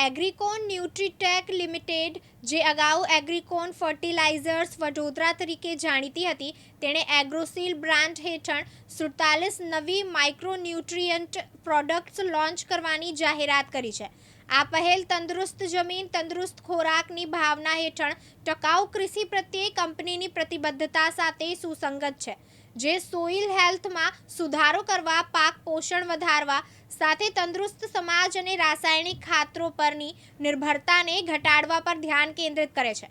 એગ્રીકોન ન્યુટ્રીટેક limited, જે અગાઉ એગ્રીકોન fertilizers Vadodara તરીકે જાણીતી હતી, તેણે એગ્રોસીલ બ્રાન્ડ હેઠળ 47 નવી માઇક્રોન્યુટ્રિયન્ટ પ્રોડક્ટ્સ લોન્ચ કરવાની જાહેરાત કરી છે. આ પહેલ તંદુરસ્ત જમીન, તંદુરસ્ત ખોરાકની ભાવના હેઠળ ટકાઉ કૃષિ પ્રત્યે કંપનીની પ્રતિબદ્ધતા સાથે સુસંગત છે, જે સોઇલ હેલ્થમાં સુધારો કરવા, પાક પોષણ વધારવા સાથે તંદુરસ્ત સમાજ અને રાસાયણિક ખાતરો પરની નિર્ભરતાને ઘટાડવા પર ધ્યાન કેન્દ્રિત કરે છે.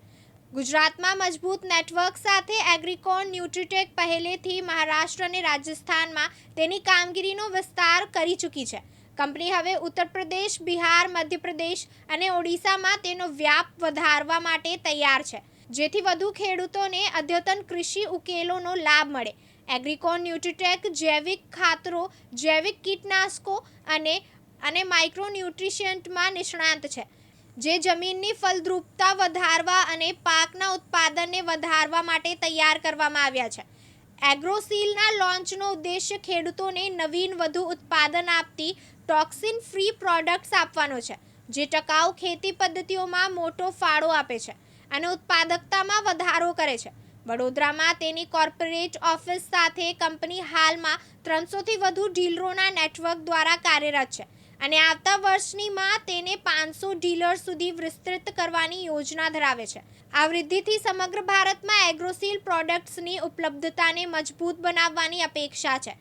ગુજરાતમાં મજબૂત નેટવર્ક સાથે એગ્રીકોન ન્યુટ્રીટેક પહેલેથી મહારાષ્ટ્ર અને રાજસ્થાનમાં તેની કામગીરીનો વિસ્તાર કરી ચૂકી છે. કંપની હવે ઉત્તર પ્રદેશ, બિહાર, મધ્યપ્રદેશ અને ઓડિશામાં તેનો વ્યાપ વધારવા માટે તૈયાર છે, જેથી વધુ ખેડૂતોને અદ્યતન કૃષિ ઉકેલોનો લાભ મળે. એગ્રીકોન ન્યુટ્રીટેક જૈવિક ખાતરો, જૈવિક કીટનાશકો અને માઇક્રોન્યુટ્રિશન્ટમાં નિષ્ણાત છે, જે જમીનની ફળદ્રુપતા વધારવા અને પાકના ઉત્પાદનને વધારવા માટે તૈયાર કરવામાં આવ્યા છે. એગ્રોસીલના લોન્ચનો ઉદ્દેશ્ય ખેડૂતોને નવીન, વધુ ઉત્પાદન આપતી ટોક્સિન ફ્રી પ્રોડક્ટ્સ આપવાનો છે, જે ટકાઉ ખેતી પદ્ધતિઓમાં મોટો ફાળો આપે છે અને ઉત્પાદકતામાં વધારો કરે છે. વડોદરામાં તેની કોર્પોરેટ ઓફિસ સાથે કંપની હાલમાં 300થી વધુ ડીલરોના નેટવર્ક દ્વારા કાર્યરત છે અને આવતા વર્ષની માં તેને 500 ડીલર સુધી વિસ્તૃત કરવાની યોજના ધરાવે છે. આ વૃદ્ધિથી સમગ્ર ભારતમાં એગ્રોસીલ પ્રોડક્ટ્સની ઉપલબ્ધતાને મજબૂત બનાવવાની અપેક્ષા છે,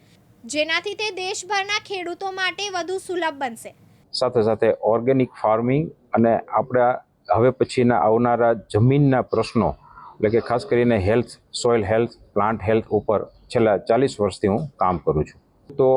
જેનાથી તે દેશભરના ખેડૂતો માટે વધુ સુલભ બનશે. સાથે સાથે ઓર્ગેનિક ફાર્મિંગ અને આપણા હવે પછીના આવનારા જમીનના પ્રશ્નો, એટલે કે ખાસ કરીને health, soil health, plant health ઉપર છેલ્લા 40 વર્ષથી હું કામ કરું છું. તો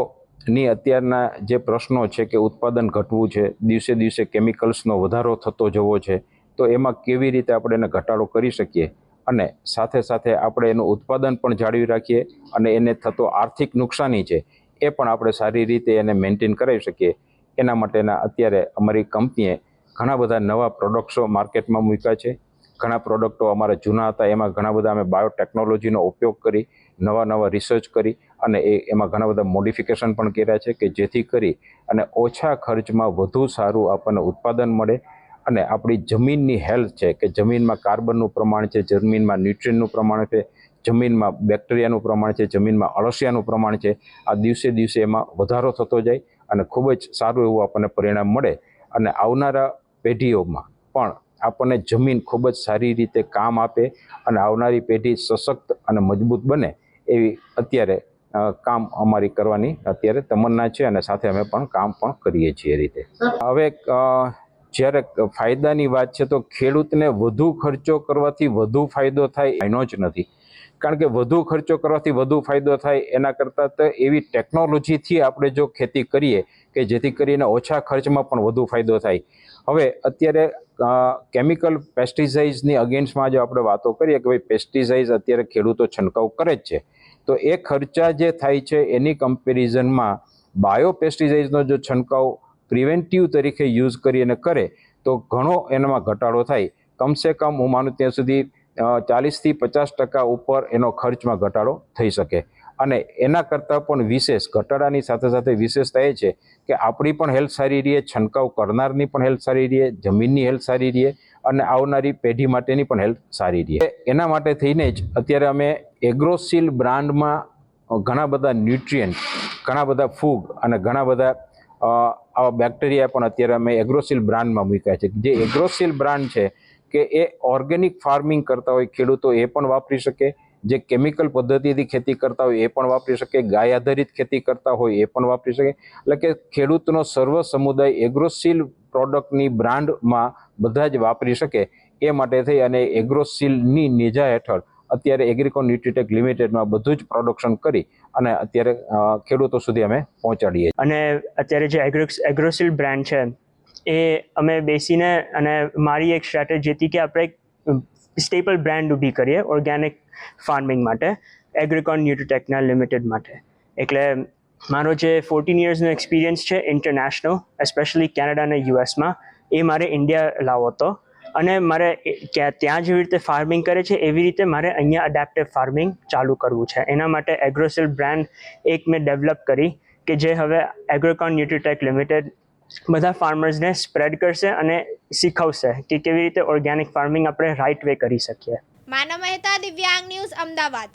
અત્યારના જે પ્રશ્નો છે કે ઉત્પાદન ઘટવું છે, દિવસે દિવસે કેમિકલ્સનો વધારો થતો જવો છે, તો એમાં કેવી રીતે આપણે એને ઘટાડો કરી શકીએ અને સાથે સાથે આપણે એનું ઉત્પાદન પણ જાળવી રાખીએ અને એને થતો આર્થિક નુકસાની છે એ પણ આપણે સારી રીતે એને મેન્ટેન કરાવી શકીએ, એના માટેના અત્યારે અમારી કંપનીએ ઘણા બધા નવા પ્રોડક્ટ્સો માર્કેટમાં મૂક્યા છે. ઘણા પ્રોડક્ટો અમારા જૂના હતા, એમાં ઘણા બધા અમે બાયોટેકનોલોજીનો ઉપયોગ કરી, નવા રિસર્ચ કરી અને એમાં ઘણા બધા મોડિફિકેશન પણ કર્યા છે કે જેથી કરી અને ઓછા ખર્ચમાં વધુ સારું આપણને ઉત્પાદન મળે અને આપણી જમીનની હેલ્થ છે કે જમીનમાં કાર્બનનું પ્રમાણ છે, જમીનમાં ન્યુટ્રિયનનું પ્રમાણ છે, જમીનમાં બેક્ટેરિયાનું પ્રમાણ છે, જમીનમાં અળસિયાનું પ્રમાણ છે, આ દિવસે દિવસે એમાં વધારો થતો જાય અને ખૂબ જ સારું એવું આપણને પરિણામ મળે અને આવનારા પેઢીઓમાં પણ આપણને જમીન ખૂબ જ સારી રીતે કામ આપે અને આવનારી પેઢી સશક્ત અને મજબૂત બને એવી અત્યારે કામ અમારી કરવાની અત્યારે તમન્ના છે અને સાથે અમે પણ કામ પણ કરીએ છીએ. એ રીતે હવે જ્યારે ફાયદાની વાત છે તો ખેડૂતને વધુ ખર્ચો કરવાથી વધુ ફાયદો થાય એનો જ નથી, કારણ કે વધુ ખર્ચો કરવાથી વધુ ફાયદો થાય એના કરતાં તો એવી ટેકનોલોજીથી આપણે જો ખેતી કરીએ કે જેથી કરીને ઓછા ખર્ચમાં પણ વધુ ફાયદો થાય. હવે અત્યારે કેમિકલ પેસ્ટિસાઇડ્સની અગેન્સ્ટમાં જો આપણે વાતો કરીએ કે ભાઈ પેસ્ટિસાઇડ્સ અત્યારે ખેડૂતો છંટકાવ કરે જ છે, તો એ ખર્ચા જે થાય છે એની કમ્પેરિઝનમાં બાયો પેસ્ટિસાઇડ્સનો જો છંટકાવ પ્રિવેન્ટિવ તરીકે યુઝ કરી અને કરે તો ઘણો એનામાં ઘટાડો થાય. કમસે કમ હું માનું ત્યાં સુધી 40થી 50% ઉપર એનો ખર્ચમાં ઘટાડો થઈ શકે અને એના કરતાં પણ વિશેષ ઘટાડાની સાથે સાથે વિશેષતા એ છે કે આપણી પણ હેલ્થ સારી રહે, છંટકાવ કરનારની પણ હેલ્થ સારી રહે, જમીનની હેલ્થ સારી રહે અને આવનારી પેઢી માટેની પણ હેલ્થ સારી રહે. એના માટે થઈને જ અત્યારે અમે એગ્રોસીલ બ્રાન્ડમાં ઘણા બધા ન્યુટ્રિયન્ટ, ઘણા બધા ફૂગ અને ઘણા બધા આવા બેક્ટેરિયા પણ અત્યારે અમે એગ્રોસીલ બ્રાન્ડમાં મૂક્યા છે. જે એગ્રોસીલ બ્રાન્ડ છે કે એ ઓર્ગેનિક ફાર્મિંગ કરતા હોય ખેડૂતો એ પણ વાપરી શકે, જે કેમિકલ પદ્ધતિથી ખેતી કરતા હોય એ પણ વાપરી શકે, ગાય આધારિત ખેતી કરતા હોય એ પણ વાપરી શકે. એટલે કે ખેડૂતનો સર્વ સમુદાય એગ્રોસીલ પ્રોડક્ટની બ્રાન્ડમાં બધા જ વાપરી શકે એ માટે થઈ અને એગ્રોસીલની નેજા હેઠળ અત્યારે એગ્રીકોન ન્યુટ્રીટેક લિમિટેડમાં બધું જ પ્રોડક્શન કરી અને અત્યારે ખેડૂતો સુધી અમે પહોંચાડીએ. અને અત્યારે જે એગ્રોસીલ બ્રાન્ડ છે એ અમે બેસીને અને મારી એક સ્ટ્રેટેજી હતી કે આપણે એક સ્ટેપલ બ્રાન્ડ ઊભી કરીએ ઓર્ગેનિક ફાર્મિંગ માટે, એગ્રીકોન ન્યુટ્રીટેકના લિમિટેડ માટે. એટલે મારો જે 14 યર્સનો એક્સપિરિયન્સ છે ઇન્ટરનેશનલ, એસ્પેશિયલી કેનેડા અને યુએસમાં, એ મારે ઇન્ડિયા લાવવો હતો અને મારે ત્યાં જેવી રીતે ફાર્મિંગ કરે છે એવી રીતે મારે અહીંયા અડેપ્ટિવ ફાર્મિંગ ચાલુ કરવું છે. એના માટે એગ્રોસીલ બ્રાન્ડ એક મેં ડેવલપ કરી કે જે હવે એગ્રીકોન ન્યુટ્રીટેક લિમિટેડ બધા ફાર્મર્સને સ્પ્રેડ કરશે અને શીખવશે કે કેવી રીતે ઓર્ગેનિક ફાર્મિંગ આપણે રાઇટ વે કરી શકીએ. માનવ મહેતા, દિવ્યાંગ ન્યૂઝ, અમદાવાદ.